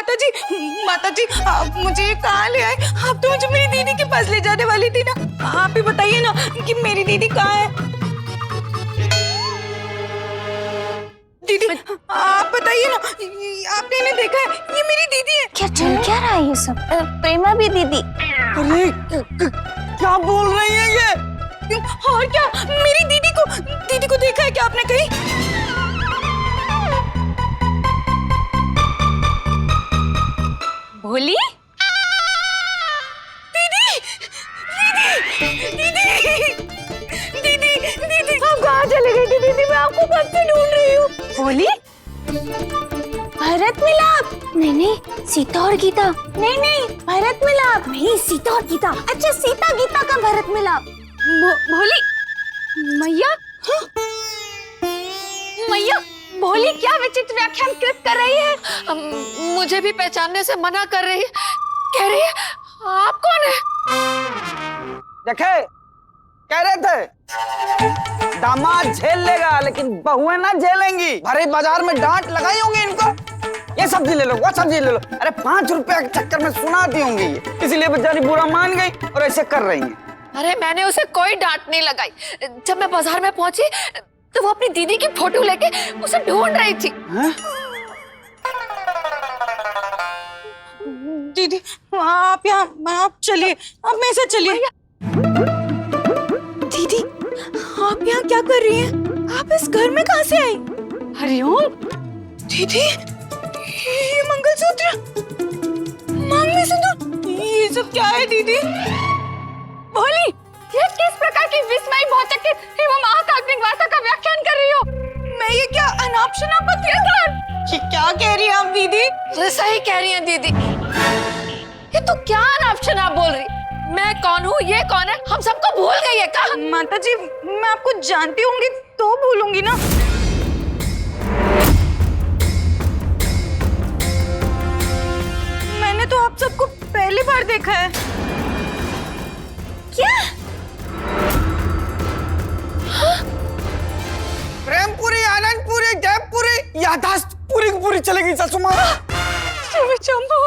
माता जी आप मुझे कहाँ ले आए? आप तो मुझे मेरी दीदी के पास ले जाने वाली थी ना। आप ही बताइए ना कि मेरी दीदी कहाँ है। दीदी आप बताइए ना, आपने इन्हें देखा है? ये मेरी दीदी है। क्या चल क्या रहा है ये सब? प्रेमा भी दीदी। अरे क्या बोल रही है ये? और क्या, मेरी दीदी को देखा है क्या आपने कहीं? भोली दीदी आप कहाँ चले गई थी दीदी? मैं आपको कब से ढूंढ रही हूँ। भोली, भरत मिलाप? नहीं सीता और गीता। नहीं भरत मिलाप नहीं सीता और गीता। अच्छा सीता गीता का भरत मिलाप। भोली मैया, मैया भोली क्या विचित्र व्याख्यान कृत कर रही है? मुझे भी पहचानने से मना कर रही है। कह रही है आप कौन है? देखे कह रहे थे दामाद झेल लेगा लेकिन बहुएं ना झेलेंगी। भरे बाजार में डांट लगाई होंगी इनको। ये सब्जी ले लो, वो सब्जी ले लो। अरे 5 रुपए के चक्कर में सुनाती होंगी ये, इसलिए बेचारी बुरा मान गई और ऐसे कर रही है। अरे मैंने उसे कोई डांट नहीं लगाई। जब मैं बाजार में पहुंची तो वो अपनी दीदी की फोटो लेके उसे ढूंढ रही थी। दीदी आप यहाँ, आप चलिए, आप मेरे साथ चलिए। दीदी आप यहाँ क्या कर रही हैं? आप इस घर में कहाँ से आई? हरिओम दीदी, ये मंगलसूत्र, मंगलसूत्र, ये सब क्या है दीदी? भोली, ये किस प्रकार की विस्मय भौतिक एवं आध्यात्मिक वार्ता का व्याख्यान कर रही हो? मैं ये क्या अनाप शनाप व्यवहार? ये क्या कह रही हैं आप दीदी? सही कह रही है दीदी। ये तो क्या अनाप शनाप बोल रही? मैं कौन हूँ, ये कौन है, हम सबको भूल गई है क्या? माता जी मैं आपको जानती होंगी तो भूलूंगी ना। मैंने तो आप सबको पहली बार देखा है। क्या? प्रेमपुरी, आनंदपुरी, जयपुरी, याददाश्त पूरी की पूरी चलेगी ससुमा। चंपू,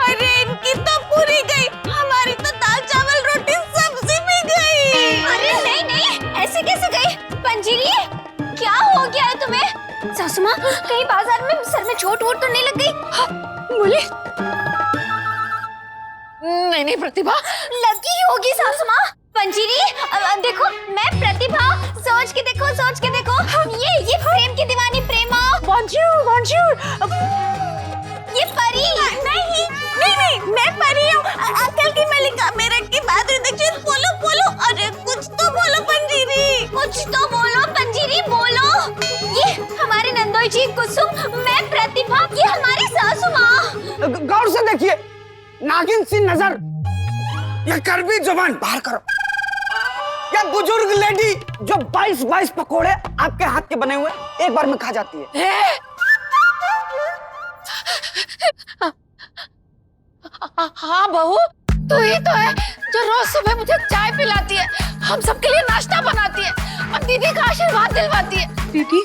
अरे इनकी तो पूरी गई, हमारी तो दाल चावल रोटी सब्जी भी गई। अरे नहीं ऐसे कैसे गई? पंजीरी क्या हो गया है तुम्हें? सासू माँ कहीं बाजार में सर में चोट वोट तो नहीं लग गई? बोले नहीं प्रतिभा, लगी होगी सासू माँ। पंजीरी देखो, मैं प्रतिभा, सोच के देखो ये प्रेम की दीवानी प्रेमा। बॉन्जूर ये परी नहीं मैं परी हूँ, अक्ल की मलिका, मेरठ की बहादुर दक्षिण। बोलो अरे कुछ तो बोलो पंजीरी, कुछ तो बोलो पंजीरी, बोलो। ये हमारे नंदोई जी कुसुम, मैं प्रतिभा, ये हमारी सासू माँ। गौर से देखिए, नागिन सी नजर, ये करबी जुबान बाहर करो। या बुजुर्ग लेडी जो 22 पकोड़े आपके हाथ के बने हुए एक बार में खा जाती है। हाँ बहू, तू ही तो है जो रोज सुबह मुझे चाय पिलाती है, हम सबके लिए नाश्ता बनाती है और दीदी का आशीर्वाद दिलवाती है। दीदी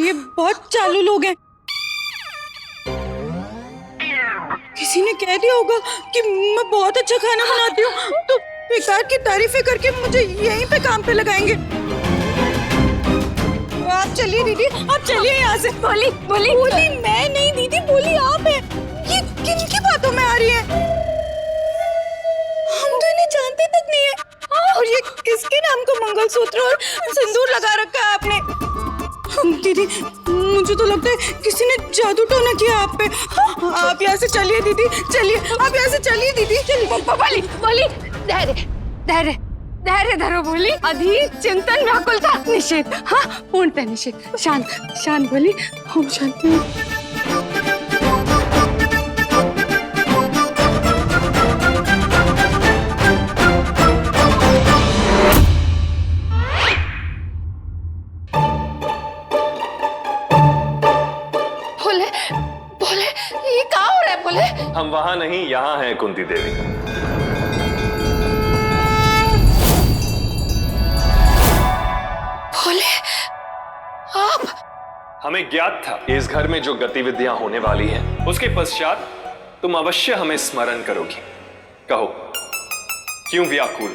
ये बहुत चालू लोग हैं। किसी ने कह दिया होगा कि मैं बहुत अच्छा खाना बनाती हूँ, तो बेकार की तारीफें करके मुझे यहीं पे काम पे लगाएंगे। आप चलिए दीदी, आप चलिए यहाँ से। बोली मैं नहीं दीदी, बोली आप है। ये किनकी बातों में आ रही है? हम तो इन्हें जानते तक नहीं है। और ये किसके नाम का मंगलसूत्र और सिंदूर लगा रखा है आपने? दीदी मुझे तो लगता है किसी ने जादू टोना किया आप पे। आप यहाँ से चलिए दीदी, चलिए आप यहाँ से चलिए दीदी, चलिए। बोली धैर्य धरो बोली, अधीर चिंतन व्याकुलता निषेध। हाँ पूर्णतः निषेध। शांत बोली, ओम शांति। बोले ये क्या हो रहा है? बोले हम वहां नहीं, यहाँ हैं कुंती देवी। बोले आप? हमें ज्ञात था कि इस घर में जो गतिविधियां होने वाली हैं, उसके पश्चात तुम अवश्य हमें स्मरण करोगी। कहो, क्यों व्याकुल?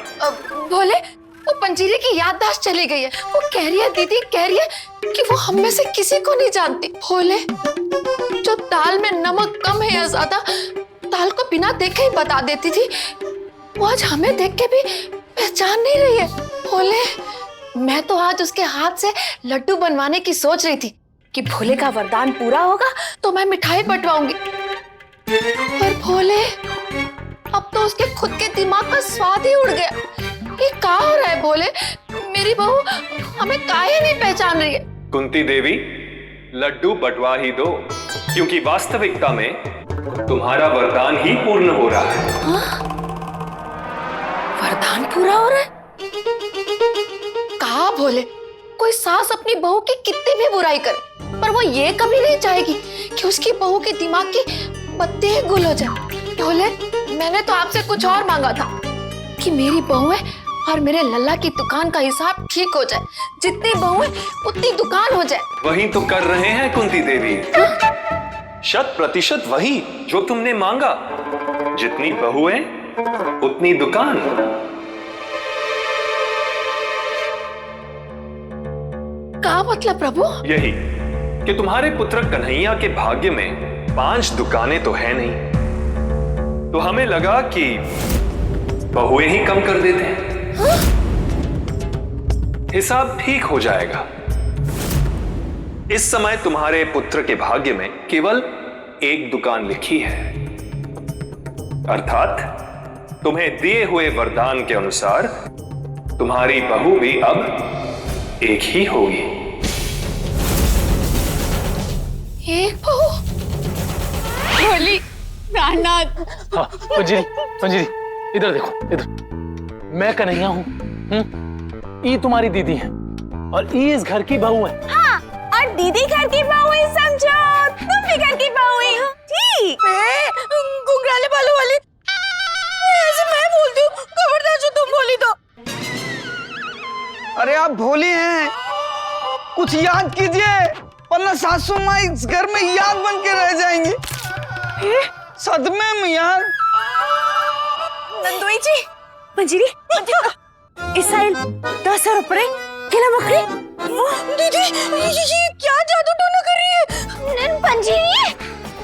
भोले, वो पंजीरी की याददाश्त चली गई है। वो कह रही है, दीदी कह रही है कि वो हम में से किसी को नहीं जानती। भोले, जो दाल में नमक कम है या ज्यादा, दाल को बिना देखे ही बता देती थी, वो आज हमें देख के भी पहचान नहीं रही है। भोले, मैं तो आज उसके हाथ से लड्डू बनवाने की सोच रही थी कि भोले का वरदान पूरा होगा तो मैं मिठाई बंटवाऊंगी। पर भोले, अब तो उसके खुद के दिमाग का स्वाद ही उड़ गया। ये क्या हो रहा है भोले? मेरी बहू हमें काहे नहीं पहचान रही है? कुंती देवी, लड्डू बंटवा ही दो, क्योंकि वास्तविकता में तुम्हारा वरदान ही पूर्ण हो रहा है। हाँ? वरदान पूरा हो रहा है? कहा भोले, कोई सास अपनी बहू की कितनी भी बुराई करे, पर वो ये कभी नहीं चाहेगी कि उसकी बहू के दिमाग की बत्ती गुल हो जाए। भोले, मैंने तो आपसे कुछ और मांगा था कि मेरी बहू है और मेरे लल्ला की दुकान का हिसाब ठीक हो जाए। जितनी बहू है उतनी दुकान हो जाए। वही तो कर रहे हैं कुंती देवी। 100% वही जो तुमने मांगा। जितनी बहुएं उतनी दुकान। क्या मतलब प्रभु? यही कि तुम्हारे पुत्र कन्हैया के भाग्य में 5 दुकानें तो है नहीं, तो हमें लगा कि बहुएं ही कम कर देते हैं। हाँ? हिसाब ठीक हो जाएगा। इस समय तुम्हारे पुत्र के भाग्य में केवल 1 दुकान लिखी है, अर्थात तुम्हें दिए हुए वरदान के अनुसार तुम्हारी बहू भी अब एक ही होगी। एक बहू? भोली, प्राणनाथ। हाँ, पंजीरी, पंजीरी, इधर देखो, इधर। मैं कन्हैया हूँ। ये तुम्हारी दीदी है और ये इस घर की बहू है। हाँ, और दीदी घर की बहू ही समझो, तुम भी घर की बहू ही हो। ठीक। घुंघराले बालों वाली, ऐसे मैं बोलती हूँ, खबरदार जो तुम बोली तो। अरे आप भोली हैं, कुछ याद कीजिए, वरना सासू माँ इस घर में याद बन के रह जाएंगी। सदमे में यार। नंदोई जी, मंजीरी, इस साइड 10 रुपए किलो बकरी। दीदी, ये क्या जादू टोना कर रही है? पंजीरी,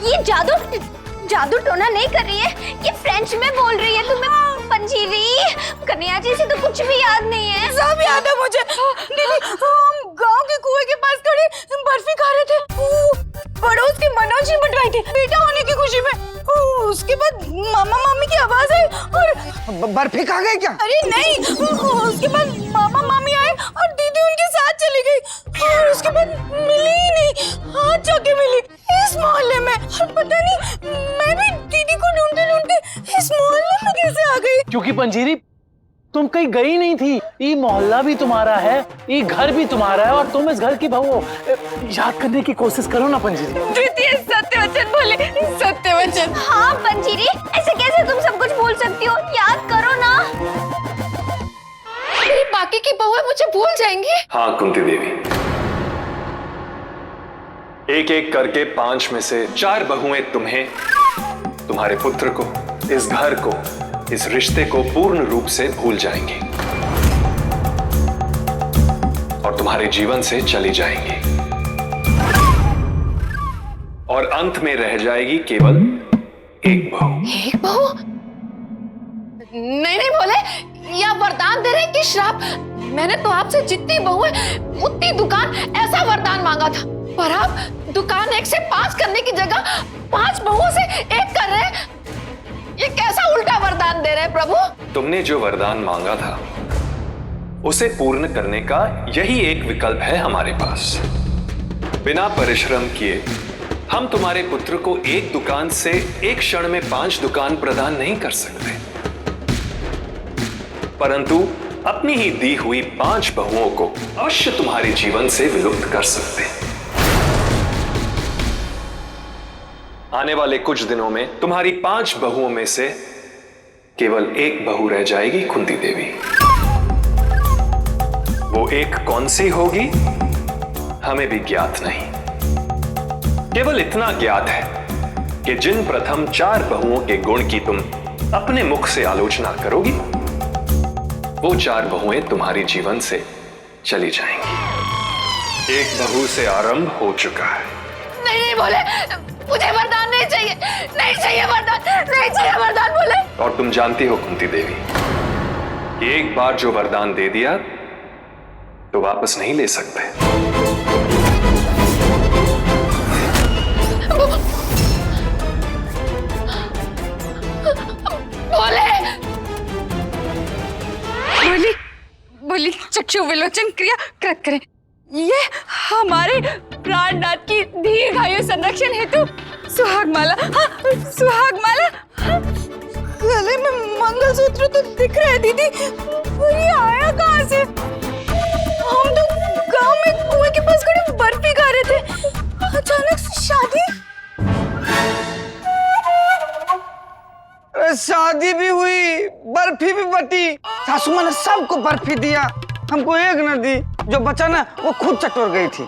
ये जादू टोना नहीं कर रही है, ये फ्रेंच में बोल रही है तुम्हें। पंजीरी, कन्हैया जी से तो कुछ भी याद नहीं है। सब याद है मुझे। दीदी, हम गांव के कुएं के पास खड़े बर्फी खा रहे थे। पड़ोस के मनोज जी बंटवाई थी बेटा होने की खुशी में। उसके बाद मामा मामी की आवाज आई और बर्फी खा गए क्या? अरे नहीं, उसके बाद मामा मामी आए और दीदी उनके साथ चली गई और उसके बाद मिली ही नहीं। हाथ जाके मिली इस मोहल्ले में, और पता नहीं मैं भी दीदी को ढूंढते ढूंढते इस मोहल्ले में कैसे आ गई। क्योंकि पंजीरी, तुम कहीं गई नहीं थी। ये मोहल्ला भी तुम्हारा है, ये घर भी तुम्हारा है और तुम इस घर की बहू हो। याद करने की कोशिश करो ना पंजीरी। द्वितीय सत्यवचन बोले, सत्यवचन। हाँ पंजीरी, ऐसे कैसे तुम सब कुछ भूल सकती हो? याद करो ना। मेरी बाकी की बहुएं मुझे भूल जाएंगी। हाँ कुंती देवी, एक एक करके 5 में से 4 बहुएं तुम्हें, तुम्हारे पुत्र को, इस घर को, इस रिश्ते को पूर्ण रूप से भूल जाएंगी और तुम्हारे जीवन से चली जाएंगी, और अंत में रह जाएगी केवल एक बहू। एक बहू? नहीं नहीं बोले, या वरदान दे रहे कि श्राप? मैंने तो आपसे जितनी बहू है उतनी दुकान, ऐसा वरदान मांगा था, पर आप दुकान 1 से 5 करने की जगह 5 बहुओं से 1 कर रहे हैं। ये कैसा उल्टा वरदान दे रहे हैं प्रभु? तुमने जो वरदान मांगा था उसे पूर्ण करने का यही एक विकल्प है हमारे पास। बिना परिश्रम किए हम तुम्हारे पुत्र को एक दुकान से एक क्षण में 5 दुकान प्रदान नहीं कर सकते, परंतु अपनी ही दी हुई 5 बहुओं को अवश्य तुम्हारे जीवन से विलुप्त कर सकते हैं। आने वाले कुछ दिनों में तुम्हारी 5 बहुओं में से केवल 1 बहू रह जाएगी कुंती देवी। वो एक कौन सी होगी हमें भी ज्ञात नहीं, केवल इतना ज्ञात है कि जिन प्रथम 4 बहुओं के गुण की तुम अपने मुख से आलोचना करोगी, वो 4 बहुएं तुम्हारी जीवन से चली जाएंगी। एक बहू से आरंभ हो चुका है। नहीं नहीं बोले, मुझे वरदान नहीं चाहिए, नहीं चाहिए वरदान, नहीं चाहिए वरदान बोले। और तुम जानती हो कुंती देवी कि एक बार जो वरदान दे दिया तो वापस नहीं ले सकते। बोले बोली बोली चक्षु विलोचन क्रिया कृत करें। ये हमारे प्राणनाथ की दीर्घायु संरक्षण हेतु सुहागमाला। हाँ, सुहागमाला। हाँ, गले में मंगलसूत्र तो दिख रहा है दीदी, पर ये आया कहाँ से? हम तो गांव में कुएं के पास खड़े बर्फी खा रहे थे, अचानक से शादी। शादी भी हुई, बर्फी भी बटी। सासू माँ ने सबको बर्फी दिया, हमको एक न दी। जो बचा ना वो खुद चटोर गई थी।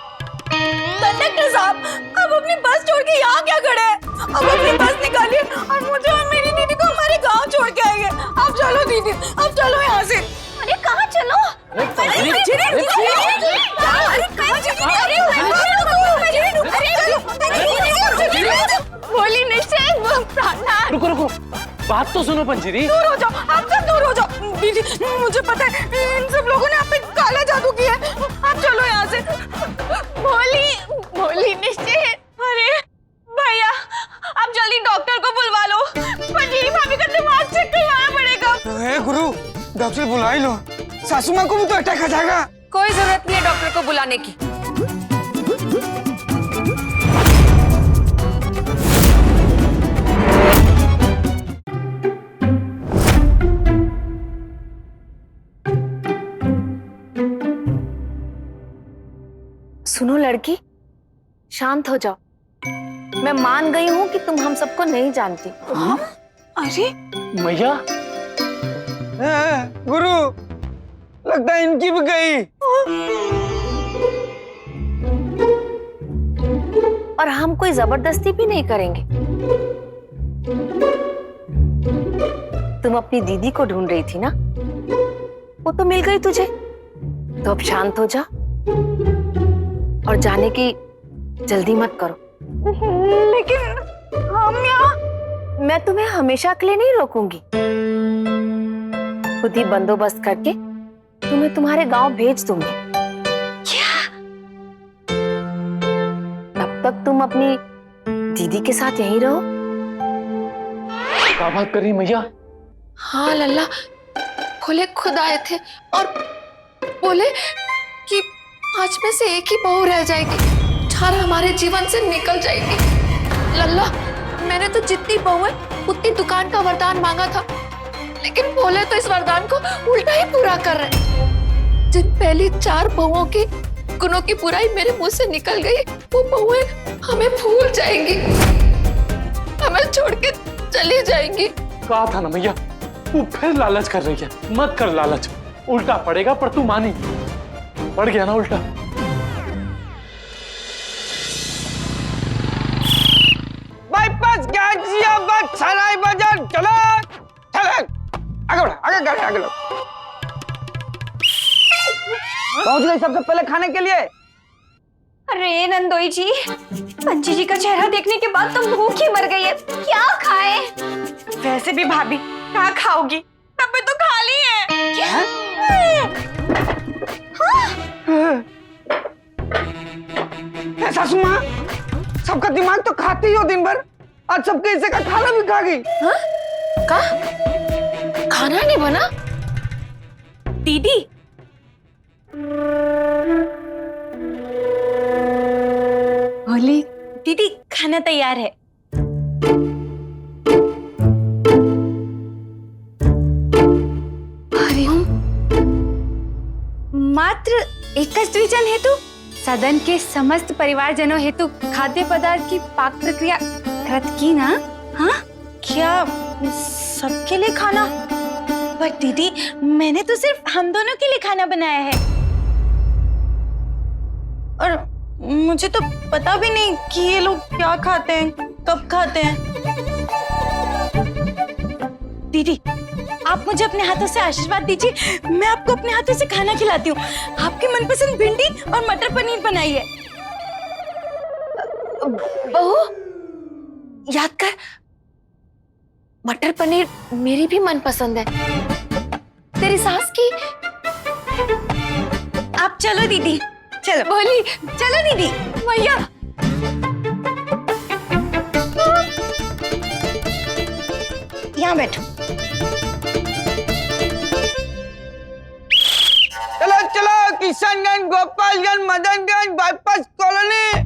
कंडक्टर साहब, अब अपनी बस छोड़ के यहाँ क्या खड़े हैं? अब अपनी बस निकालिए और मुझे और मेरी दीदी को हमारे गांव छोड़ के आएंगे। अब चलो दीदी, अब चलो यहाँ से। अरे कहाँ चलो? बोली निश्चय प्राणनाथ। रुको रुको, बात तो सुनो पंजीरी। दूर हो जाओ, आप सब दूर हो जाओ। दीदी, मुझे पता है इन सब लोगों ने आप पे काला जादू किया है। आप चलो यहाँ से। बोली निश्चय। अरे भैया, आप जल्दी डॉक्टर को बुलवा लो, पंजीरी भाभी का दिमाग चेक करवाना पड़ेगा। हे गुरु, डॉक्टर बुला ही लो, सासू माँ को भी तो अटैक आ जाएगा। कोई जरूरत नहीं है डॉक्टर को बुलाने की। सुनो लड़की, शांत हो जाओ। मैं मान गई हूँ कि तुम हम सबको नहीं जानती। अरे मैया, गुरु, लगता है इनकी भी गई। और हम कोई जबरदस्ती भी नहीं करेंगे। तुम अपनी दीदी को ढूंढ रही थी ना, वो तो मिल गई तुझे, तो अब शांत हो जा और जाने की जल्दी मत करो। लेकिन हम यहाँ। मैं तुम्हें हमेशा के लिए नहीं रोकूंगी। खुद ही बंदोबस्त करके तुम्हें तुम्हारे गांव भेज दूंगी। क्या? तब तक तुम अपनी दीदी के साथ यहीं रहो। क्या बात कर रही मैया? हाँ लल्ला, भोले खुद आए थे और बोले कि 5 में से एक ही बहू रह जाएगी, 4 हमारे जीवन से निकल जाएगी। लल्ला, मैंने तो जितनी बहू है उतनी दुकान का वरदान मांगा था, लेकिन भोले तो इस वरदान को उल्टा ही पूरा कर रहे। जिन पहली 4 बहुओं की गुणों की बुराई मेरे मुंह से निकल गई, वो बहुएं हमें भूल जाएंगी, हमें छोड़ के चली जाएंगी। कहा था ना मैया, तू फिर लालच कर रही है। मत कर लालच, उल्टा पड़ेगा। पर तू मानी, पड़ गया ना उल्टा। बाईपास गाजियाबाद सराय बाजार चलो, चलो आगे बढ़ो, आगे लो। पहुंच गए सबसे पहले खाने के लिए। अरे नंदोई जी, पंची जी का चेहरा देखने के बाद तो भूख ही मर गई है। क्या खाए? वैसे भी भाभी क्या खाओगी? तबे तो खाली है। क्या? सासू माँ, सबका दिमाग तो खाती ही हो दिन भर, आज सबके हिस्से का खाना भी खा गई। का खाना नहीं बना? दीदी, बोली दीदी खाना तैयार है। हरिओम। मात्र एक द्विजन हेतु सदन के समस्त परिवारजनों हेतु खाद्य पदार्थ की पाक प्रक्रिया कृत की ना? हाँ, क्या सबके लिए खाना? पर दीदी, मैंने तो सिर्फ हम दोनों के लिए खाना बनाया है, और मुझे तो पता भी नहीं कि ये लोग क्या खाते हैं। कब खाते हैं? दीदी, आप मुझे अपने हाथों से आशीर्वाद दीजिए, मैं आपको अपने हाथों से खाना खिलाती हूँ। आपकी मनपसंद भिंडी और मटर पनीर बनाई है। बहू, याद कर, मटर पनीर मेरी भी मनपसंद है, तेरी सास की। आप चलो दीदी, चलो। बोली, चलो दीदी। मैया। यहाँ बैठो। चलो चलो, किशनगंज, गोपालगंज, मदनगंज, बाईपास कॉलोनी।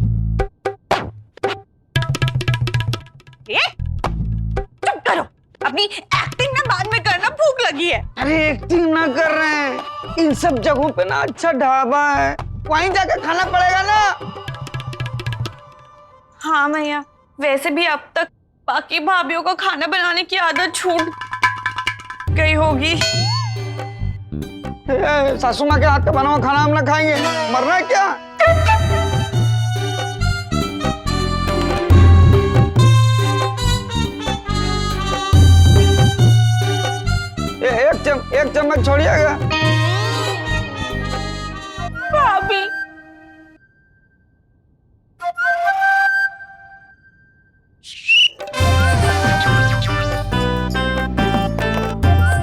चुप करो, अपनी एक्टिंग ना बाद में करना, भूख लगी है। अरे एक्टिंग ना कर रहे हैं, इन सब जगहों पे ना अच्छा ढाबा है, वहीं जाकर खाना पड़ेगा ना। हाँ मैया, वैसे भी अब तक बाकी भाभीयों को खाना बनाने की आदत छूट गई होगी। सासू माँ के हाथ का बना हुआ खाना हम ना खाएंगे, मरना है क्या? एक चम्मच छोड़िएगा। भाभी,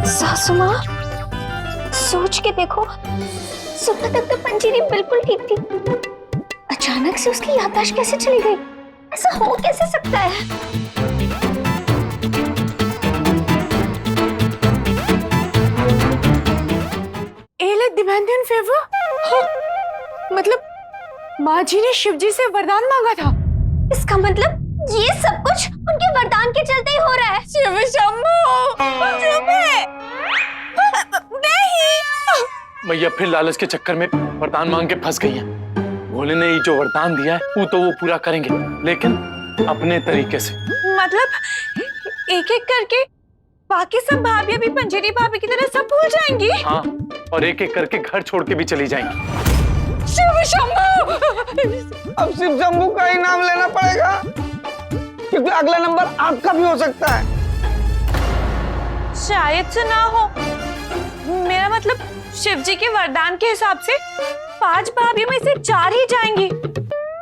सासू माँ, सोच के देखो, सुबह तक तो पंजीरी बिल्कुल ठीक थी, अचानक से उसकी याददाश्त कैसे चली गई? ऐसा हो कैसे सकता है? Demand in favour? मतलब माँ जी ने शिव जी से वरदान मांगा था? इसका मतलब ये सब कुछ उनके वरदान के चलते ही हो रहा है। शिव शंभू, नहीं। मैया फिर लालच के चक्कर में वरदान मांग के फंस गई हैं। भोले ने जो वरदान दिया है वो तो वो पूरा करेंगे, लेकिन अपने तरीके से। मतलब एक एक करके बाकी सब भाभी भी पंजेरी भाभी की तरह सब भूल जाएंगी? हाँ, और एक एक करके घर छोड़ के भी चली जाएंगी। शिव शंभू! अब शिव शंभू का ही नाम लेना पड़ेगा, क्योंकि अगला नंबर आपका भी हो सकता है। शायद से ना हो। मेरा मतलब शिव जी के वरदान के हिसाब से 5 भाभी में से 4 ही जाएंगी,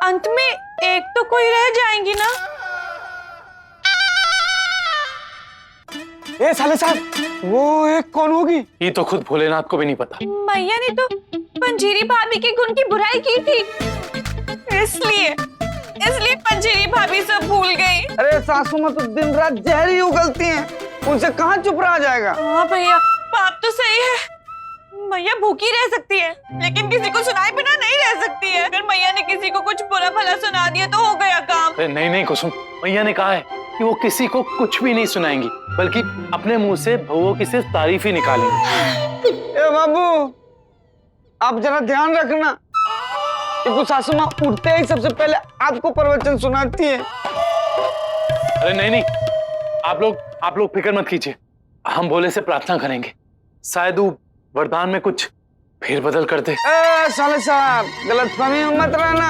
अंत में एक तो कोई रह जाएंगी ना। ए साले साहब, वो एक कौन होगी? ये तो खुद भोलेनाथ को भी नहीं पता। मैया ने तो पंजीरी भाभी के गुण की बुराई की थी, इसलिए पंजीरी भाभी सब भूल गई। अरे सासू माँ तो दिन रात जहर ही उगलती हैं, उनसे कहाँ चुप रहा जाएगा? हाँ भैया, बात तो सही है। मैया भूखी रह सकती है, लेकिन किसी को सुनाए बिना नहीं रह सकती है। अगर मैया ने किसी को कुछ बुरा भला सुना दिया तो हो गया काम। नहीं नहीं कुसुम, मैया ने कहा है कि वो किसी को कुछ भी नहीं सुनाएंगी, बल्कि अपने मुंह से बहुओं की सिर्फ तारीफ ही निकालेंगी। ए बाबू, आप जरा ध्यान रखना, क्योंकि सासू माँ उठते ही सबसे पहले आपको प्रवचन सुनाती है। अरे नहीं नहीं, आप लोग फिक्र मत कीजिए, हम भोले से प्रार्थना करेंगे, शायद वो वरदान में कुछ फेरबदल कर दे। साले साहब, गलतफहमी में मत रहना।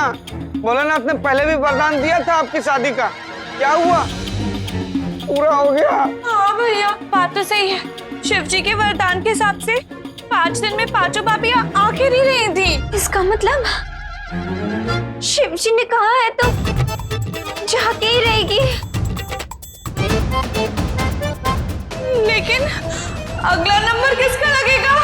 भोलेनाथ ने पहले भी वरदान दिया था आपकी शादी का, क्या हुआ? पूरा हो गया। हाँ भैया, बात तो सही है। शिव जी के वरदान के हिसाब से 5 दिन में 5 भाभियां आखिर ही रही थी। इसका मतलब शिव जी ने कहा है तो जाके ही रहेगी। लेकिन अगला नंबर किसका लगेगा?